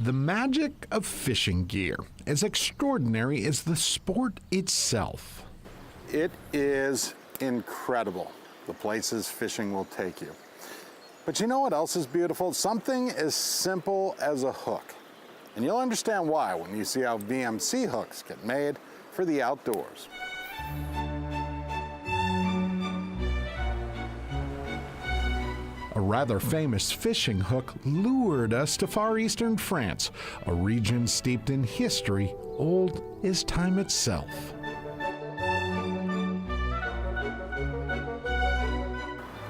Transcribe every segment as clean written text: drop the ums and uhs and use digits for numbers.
The magic of fishing gear, as extraordinary as the sport itself. It is incredible, the places fishing will take you. But you know what else is beautiful? Something as simple as a hook. And you'll understand why when you see how VMC hooks get made for the outdoors. A rather famous fishing hook lured us to far eastern France, a region steeped in history old as time itself.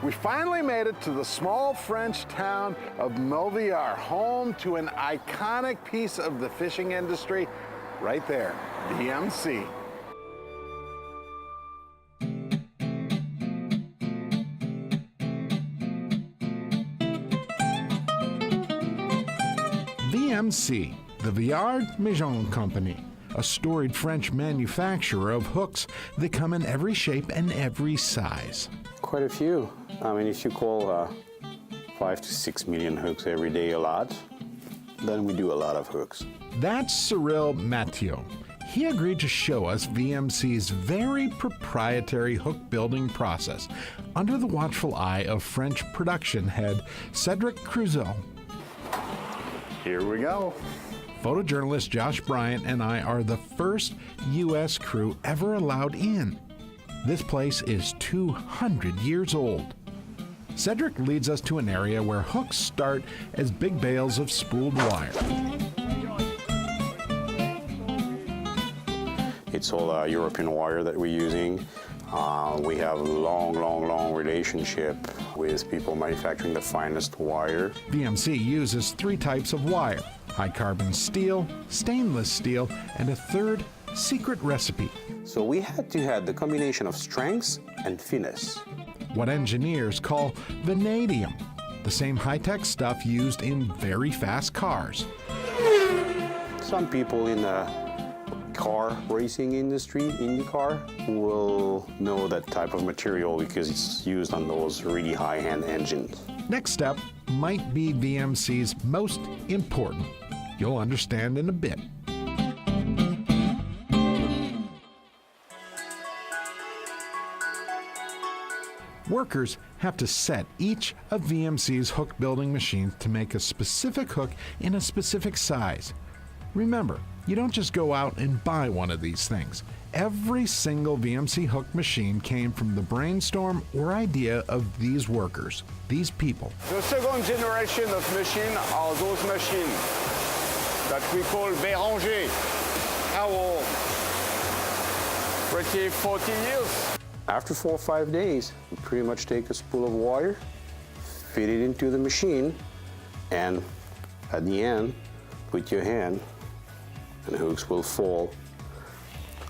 We finally made it to the small French town of Montviard, home to an iconic piece of the fishing industry, right there, VMC. VMC, the Viard Maison Company, a storied French manufacturer of hooks that come in every shape and every size. Quite a few. I mean, if you call 5 to 6 million hooks every day a lot, then we do a lot of hooks. That's Cyril Mathieu. He agreed to show us VMC's very proprietary hook building process under the watchful eye of French production head Cedric Creuzot. Here we go. Photojournalist Josh Bryant and I are the first U.S. crew ever allowed in. This place is 200 years old. Cedric leads us to an area where hooks start as big bales of spooled wire. It's all European wire that we're using. We have a long relationship with people manufacturing the finest wire. VMC uses 3 types of wire: high carbon steel, stainless steel, and a third secret recipe. So we had to have the combination of strength and finesse. What engineers call vanadium, the same high-tech stuff used in very fast cars. Some people in the car racing industry, IndyCar, will know that type of material because it's used on those really high-end engines. Next step might be VMC's most important. You'll understand in a bit. Workers have to set each of VMC's hook building machines to make a specific hook in a specific size. Remember, you don't just go out and buy one of these things. Every single VMC hook machine came from the brainstorm or idea of these workers, these people. The second generation of machines are those machines that we call Béranger. How old? Pretty 40 years. After 4 or 5 days, you pretty much take a spool of wire, fit it into the machine, and at the end, put your hand, and the hooks will fall,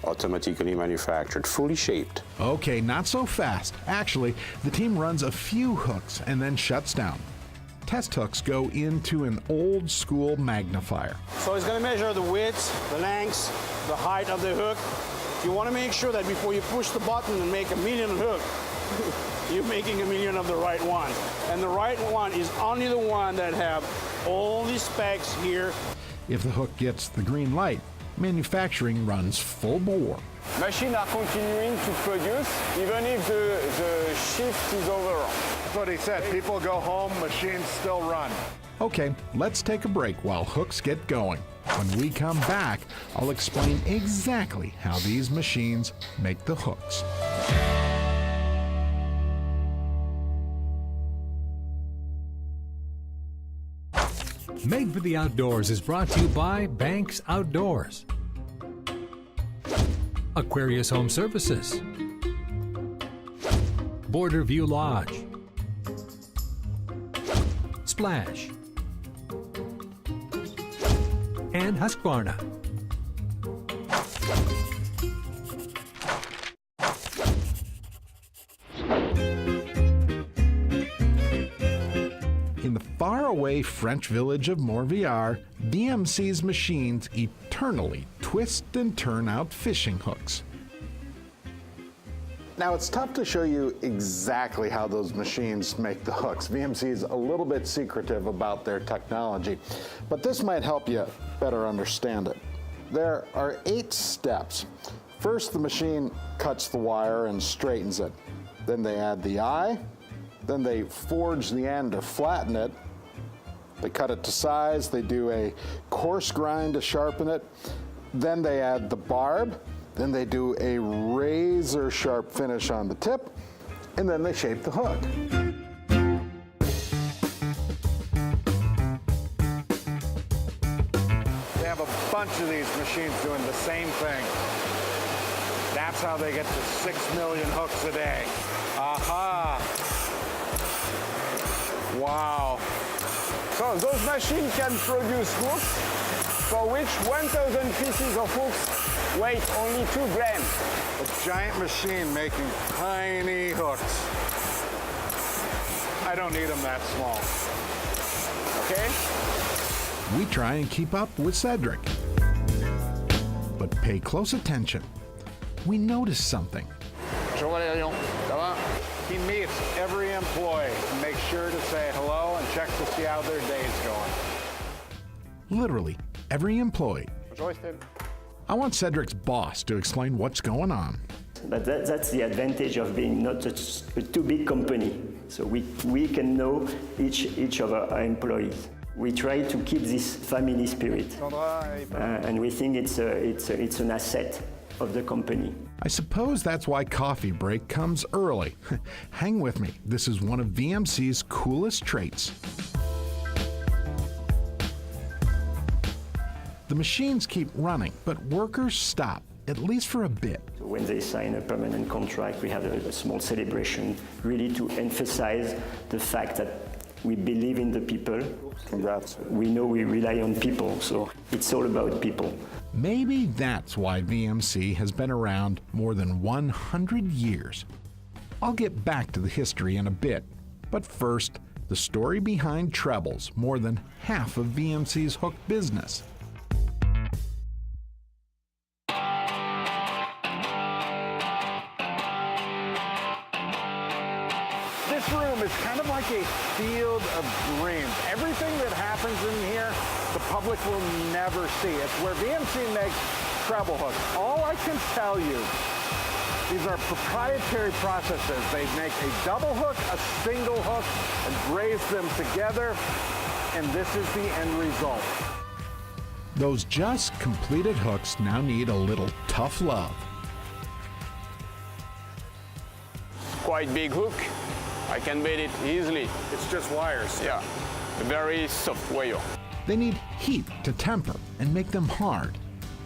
automatically manufactured, fully shaped. Okay, not so fast. Actually, the team runs a few hooks and then shuts down. Test hooks go into an old school magnifier. So it's going to measure the width, the length, the height of the hook. You want to make sure that before you push the button and make a million hook, you're making a million of the right one. And the right one is only the one that have all the specs here. If the hook gets the green light, manufacturing runs full bore. Machines are continuing to produce even if the shift is over. That's what he said. People go home, machines still run. Okay, let's take a break while hooks get going. When we come back, I'll explain exactly how these machines make the hooks. Made for the Outdoors is brought to you by Banks Outdoors, Aquarius Home Services, Border View Lodge, Splash, and Husqvarna. In the faraway French village of Montviard, VMC's machines eternally twist and turn out fishing hooks. Now, it's tough to show you exactly how those machines make the hooks. VMC is a little bit secretive about their technology, but this might help you better understand it. There are 8 steps. First, the machine cuts the wire and straightens it. Then they add the eye. Then they forge the end or flatten it. They cut it to size. They do a coarse grind to sharpen it. Then they add the barb. Then they do a razor sharp finish on the tip. And then they shape the hook. They have a bunch of these machines doing the same thing. That's how they get to 6 million hooks a day. Aha! Wow. So those machines can produce hooks for which 1,000 pieces of hooks weigh only 2 grams. A giant machine making tiny hooks. I don't need them that small. Okay? We try and keep up with Cedric. But pay close attention. We notice something. Bonjour Valérian, ça va? He meets every employee and makes sure to say hello and check to see how their day's going. Literally, every employee. Bonjour Estelle. I want Cedric's boss to explain what's going on. But that's the advantage of being not a too big company. So we can know each of our employees. We try to keep this family spirit, and we think it's an asset of the company. I suppose that's why coffee break comes early. Hang with me. This is one of VMC's coolest traits. The machines keep running, but workers stop, at least for a bit. So when they sign a permanent contract, we have a small celebration, really to emphasize the fact that we believe in the people. Congrats. We know we rely on people, so it's all about people. Maybe that's why VMC has been around more than 100 years. I'll get back to the history in a bit, but first, the story behind trebles, more than half of VMC's hook business. This room is kind of like a field of dreams. Everything that happens in here, the public will never see. It's where VMC makes treble hooks. All I can tell you, these are proprietary processes. They make a double hook, a single hook, and braze them together, and this is the end result. Those just completed hooks now need a little tough love. Quite big hook. I can bend it easily. It's just wires. Yeah, a very soft wire. They need heat to temper and make them hard.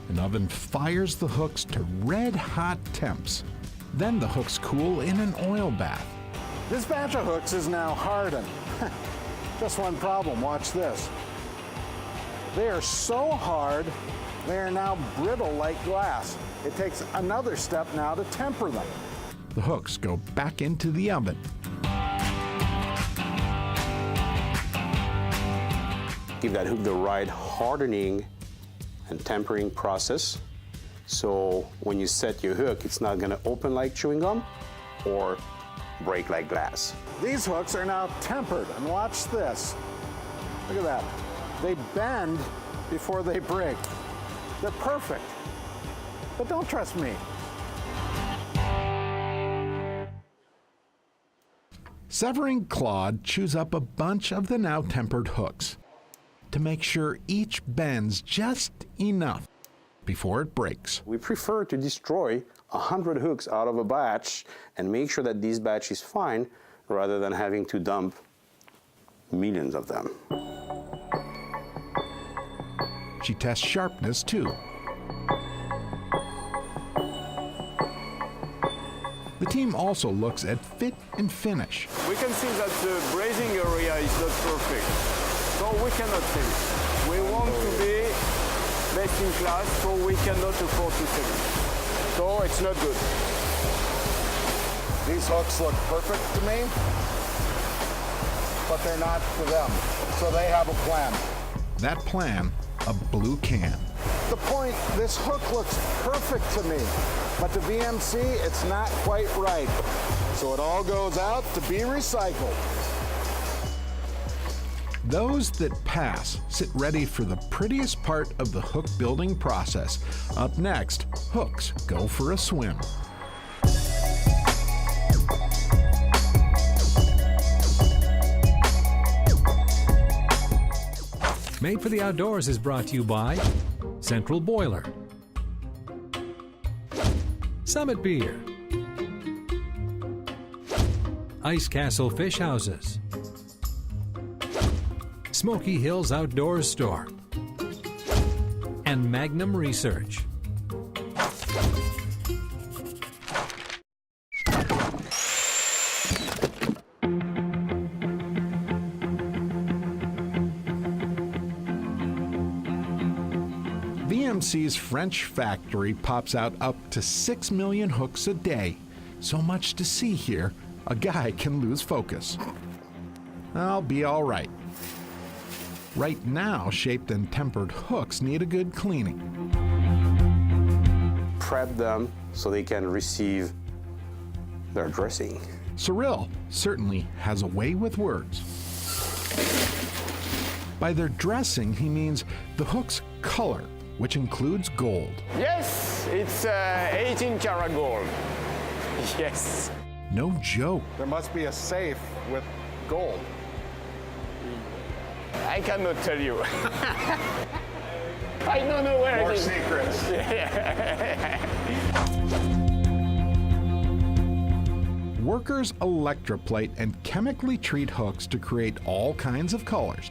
An oven fires the hooks to red-hot temps. Then the hooks cool in an oil bath. This batch of hooks is now hardened. Just one problem, watch this. They are so hard, they are now brittle like glass. It takes another step now to temper them. The hooks go back into the oven. Give that hook the right hardening and tempering process. So when you set your hook, it's not gonna open like chewing gum or break like glass. These hooks are now tempered, and watch this. Look at that. They bend before they break. They're perfect. But don't trust me. Severing Claude chews up a bunch of the now tempered hooks to make sure each bends just enough before it breaks. We prefer to destroy 100 hooks out of a batch and make sure that this batch is fine rather than having to dump millions of them. She tests sharpness too. The team also looks at fit and finish. We can see that the brazing area is not perfect, so we cannot sell it. We want to be best in class, so we cannot afford to sell it. So it's not good. These hooks look perfect to me, but they're not for them. So they have a plan. That plan, a blue can. the point, this hook looks perfect to me, but to VMC, it's not quite right. So it all goes out to be recycled. Those that pass sit ready for the prettiest part of the hook building process. Up next, hooks go for a swim. Made for the Outdoors is brought to you by Central Boiler, Summit Beer, Ice Castle Fish Houses, Smoky Hills Outdoors Store, and Magnum Research. VMC's French factory pops out up to 6 million hooks a day. So much to see here, a guy can lose focus. I'll be all right. Right now, shaped and tempered hooks need a good cleaning. Prep them so they can receive their dressing. Cyril certainly has a way with words. By their dressing, he means the hook's color, which includes gold. Yes, it's 18 karat gold. Yes. No joke. There must be a safe with gold. I cannot tell you. I don't know where More it is. secrets. Workers electroplate and chemically treat hooks to create all kinds of colors.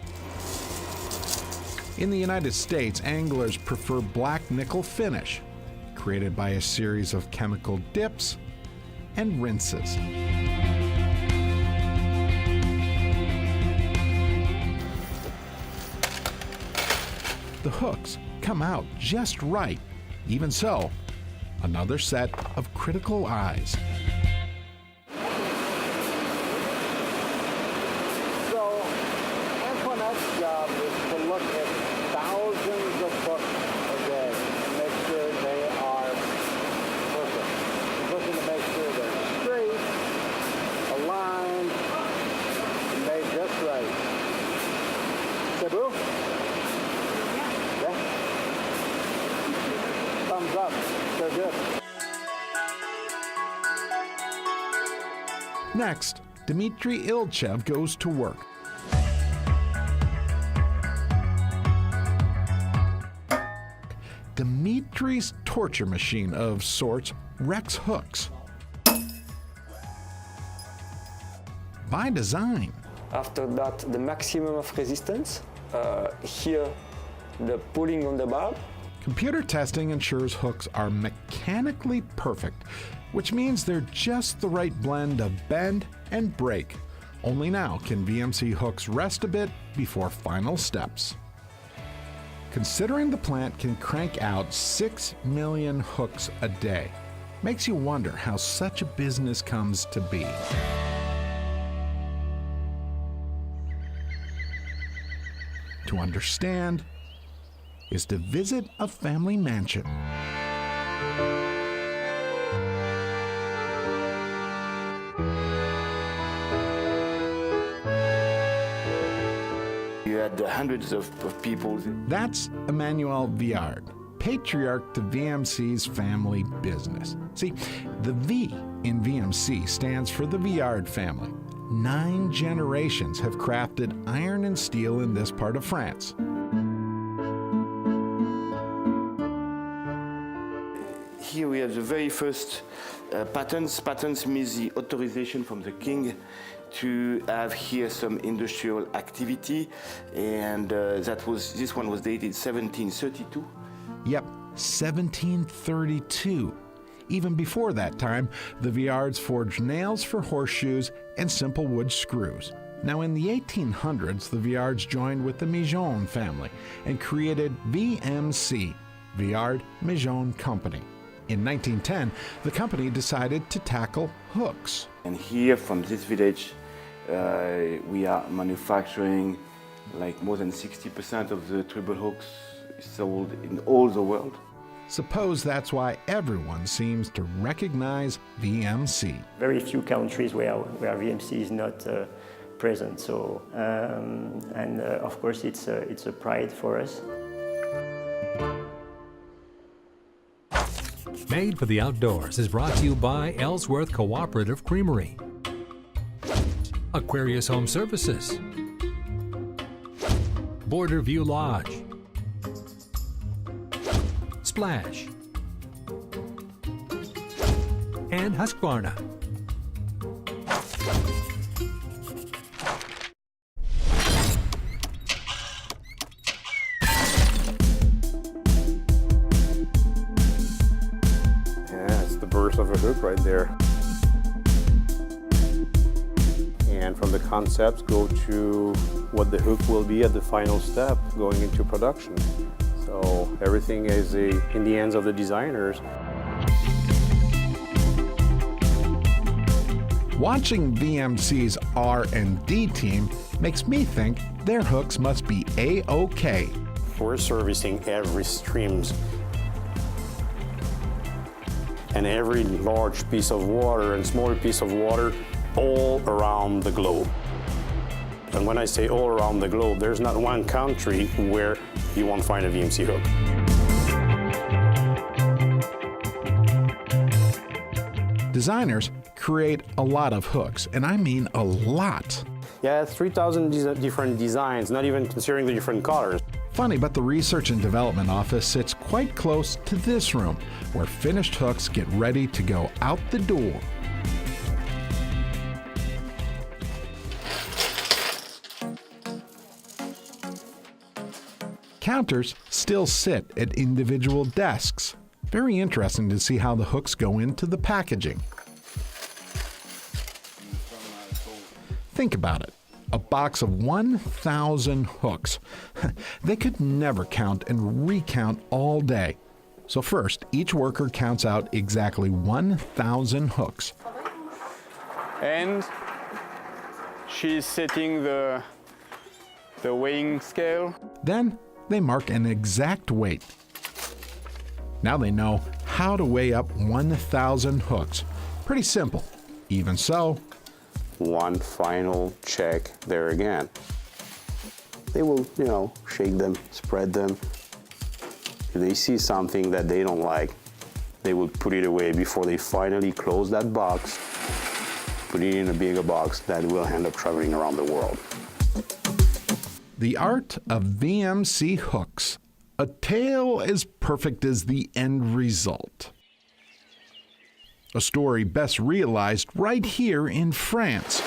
In the United States, anglers prefer black nickel finish, created by a series of chemical dips and rinses. The hooks come out just right. Even so, another set of critical eyes. So, Antoinette's job is to look at thousands of hooks a day and make sure they are perfect. She's looking to make sure they're straight, aligned, and made just right. Cebu? Yeah? Thumbs up. They're good. Next, Dmitry Ilchev goes to work. Dmitry's torture machine of sorts wrecks hooks. By design. After that, the maximum of resistance. Here, the pulling on the barb. Computer testing ensures hooks are mechanically perfect, which means they're just the right blend of bend and break. Only now can VMC hooks rest a bit before final steps. Considering the plant can crank out 6 million hooks a day, makes you wonder how such a business comes to be. To understand is to visit a family mansion. You had hundreds of people. That's Emmanuel Viard, patriarch to VMC's family business. See, the V in VMC stands for the Viard family. 9 generations have crafted iron and steel in this part of France. Here we have the very first patents. Patents means the authorization from the king to have here some industrial activity, and this one was dated 1732. Yep, 1732. Even before that time, the Viards forged nails for horseshoes and simple wood screws. Now in the 1800s, the Viards joined with the Migeon family and created VMC, Viard Migeon Company. In 1910, the company decided to tackle hooks. And here from this village, we are manufacturing like more than 60% of the treble hooks sold in all the world. Suppose that's why everyone seems to recognize VMC. Very few countries where VMC is not present. So, of course, it's a pride for us. Made for the Outdoors is brought to you by Ellsworth Cooperative Creamery, Aquarius Home Services, Border View Lodge, Splash, and Husqvarna. Yeah, it's the burst of a hook right there. And from the concepts go to what the hook will be at the final step going into production. So everything is in the hands of the designers. Watching VMC's R&D team makes me think their hooks must be A-OK. We're servicing every streams and every large piece of water and smaller piece of water all around the globe. And when I say all around the globe, there's not one country where you won't find a VMC hook. Designers create a lot of hooks, and I mean a lot. Yeah, 3,000 different designs, not even considering the different colors. Funny, but the Research and Development Office sits quite close to this room, where finished hooks get ready to go out the door. Counters still sit at individual desks. Very interesting to see how the hooks go into the packaging. Think about it. A box of 1,000 hooks. They could never count and recount all day. So first, each worker counts out exactly 1,000 hooks. And she's setting the weighing scale. Then they mark an exact weight. Now they know how to weigh up 1,000 hooks. Pretty simple. Even so, One final check there again. They will, shake them, spread them. If they see something that they don't like, they will put it away before they finally close that box, put it in a bigger box that will end up traveling around the world. the art of VMC hooks. A tale as perfect as the end result. A story best realized right here in France.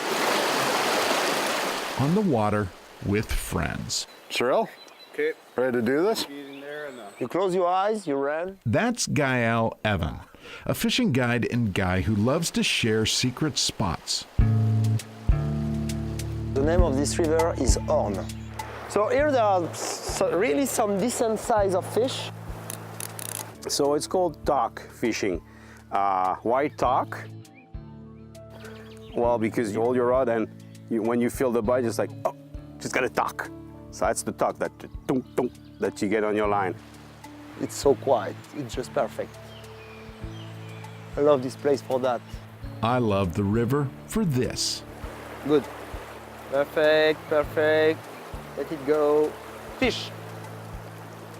On the water with friends. Cyril? Okay. Ready to do this? You close your eyes, you ran. That's Gael Evan, a fishing guide and guy who loves to share secret spots. The name of this river is Orne. So here there are really some decent size of fish. So it's called talk fishing. Why talk? Well, because you hold your rod and when you feel the bite, it's like, oh, just gotta talk. So that's the talk, that tunk, tunk, that you get on your line. It's so quiet, it's just perfect. I love this place for that. I love the river for this. Good. Perfect, perfect. Let it go. Fish.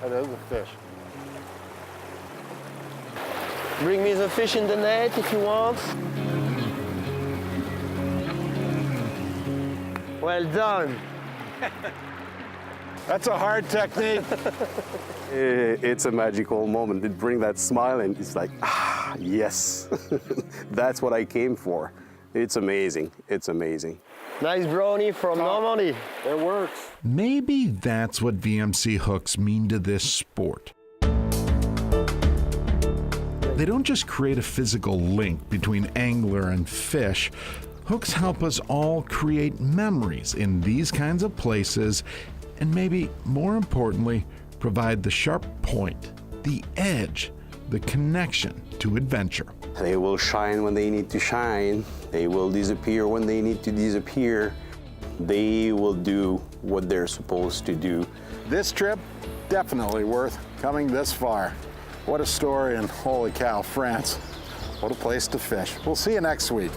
I love the fish. Bring me the fish in the net if you want. Well done. That's a hard technique. It's a magical moment. It brings that smile and it's like, ah, yes. That's what I came for. It's amazing. It's amazing. Nice brownie from Normandy. It works. Maybe that's what VMC hooks mean to this sport. They don't just create a physical link between angler and fish. Hooks help us all create memories in these kinds of places, and maybe more importantly, provide the sharp point, the edge, the connection to adventure. They will shine when they need to shine. They will disappear when they need to disappear. They will do what they're supposed to do. This trip definitely worth coming this far. What a story, and holy cow, France. What a place to fish. We'll see you next week.